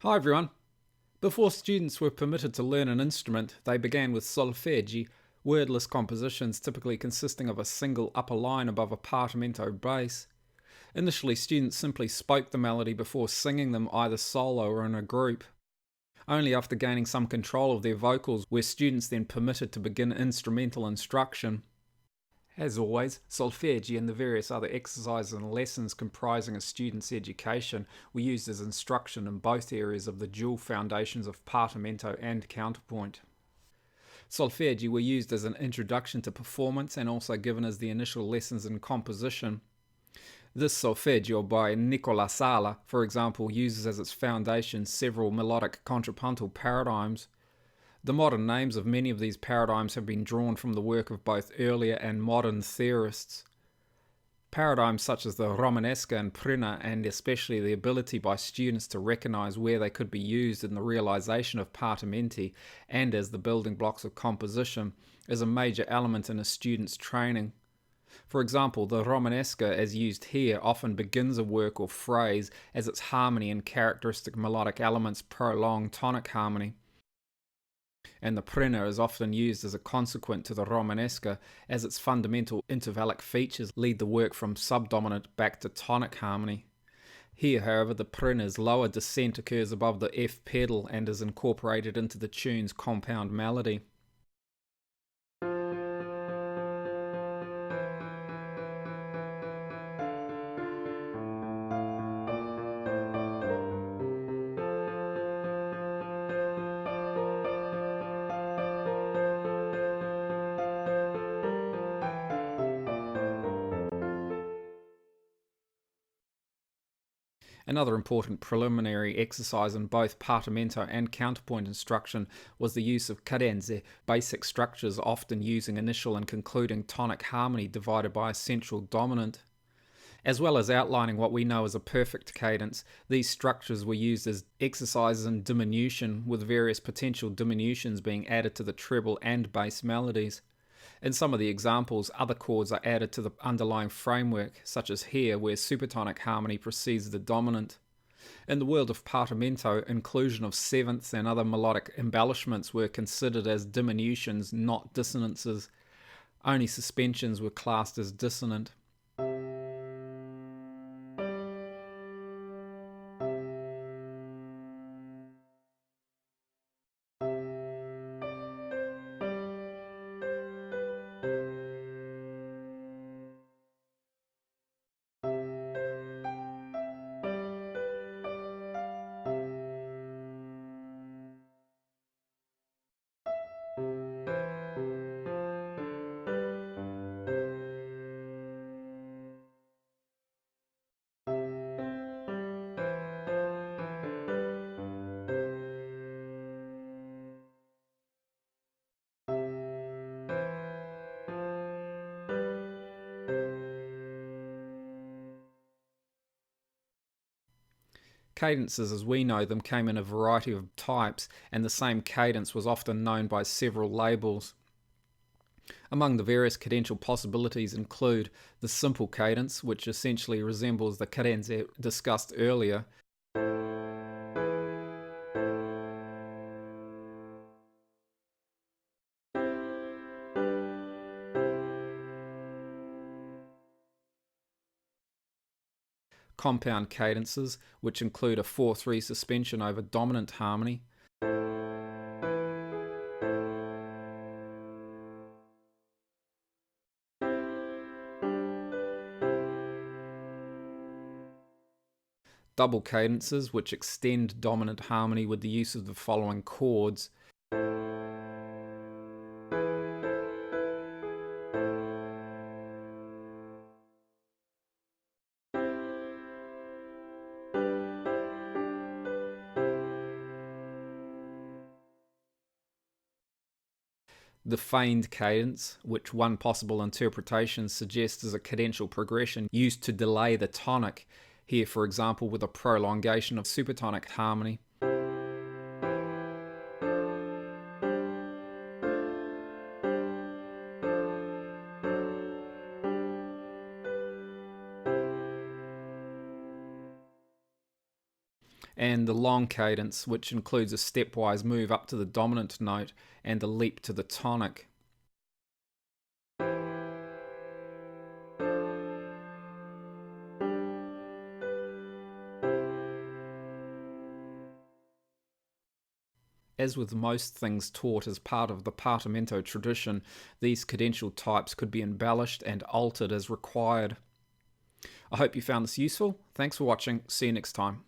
Hi everyone. Before students were permitted to learn an instrument, they began with solfeggi, wordless compositions typically consisting of a single upper line above a partimento bass. Initially, students simply spoke the melody before singing them either solo or in a group. Only after gaining some control of their vocals were students then permitted to begin instrumental instruction. As always, solfeggi and the various other exercises and lessons comprising a student's education were used as instruction in both areas of the dual foundations of Partimento and counterpoint. Solfeggi were used as an introduction to performance and also given as the initial lessons in composition. This solfeggio by Nicola Sala, for example, uses as its foundation several melodic contrapuntal paradigms. The modern names of many of these paradigms have been drawn from the work of both earlier and modern theorists. Paradigms such as the Romanesca and Prina, and especially the ability by students to recognize where they could be used in the realization of partimenti and as the building blocks of composition, is a major element in a student's training. For example, the Romanesca as used here often begins a work or phrase as its harmony and characteristic melodic elements prolong tonic harmony. And the Prina is often used as a consequent to the Romanesca as its fundamental intervallic features lead the work from subdominant back to tonic harmony. Here, however, the Prina's lower descent occurs above the F pedal and is incorporated into the tune's compound melody. Another important preliminary exercise in both Partimento and counterpoint instruction was the use of Cadenze, basic structures often using initial and concluding tonic harmony divided by a central dominant. As well as outlining what we know as a perfect cadence, these structures were used as exercises in diminution, with various potential diminutions being added to the treble and bass melodies. In some of the examples, other chords are added to the underlying framework, such as here, where supertonic harmony precedes the dominant. In the world of Partimento, inclusion of sevenths and other melodic embellishments were considered as diminutions, not dissonances. Only suspensions were classed as dissonant. Cadences as we know them came in a variety of types, and the same cadence was often known by several labels. Among the various cadential possibilities include the simple cadence, which essentially resembles the cadenze discussed earlier, compound cadences, which include a 4-3 suspension over dominant harmony, double cadences, which extend dominant harmony with the use of the following chords, the feigned cadence, which one possible interpretation suggests is a cadential progression used to delay the tonic, here for example with a prolongation of supertonic harmony. and the long cadence, which includes a stepwise move up to the dominant note and a leap to the tonic. As with most things taught as part of the Partimento tradition, these cadential types could be embellished and altered as required. I hope you found this useful. Thanks for watching. See you next time.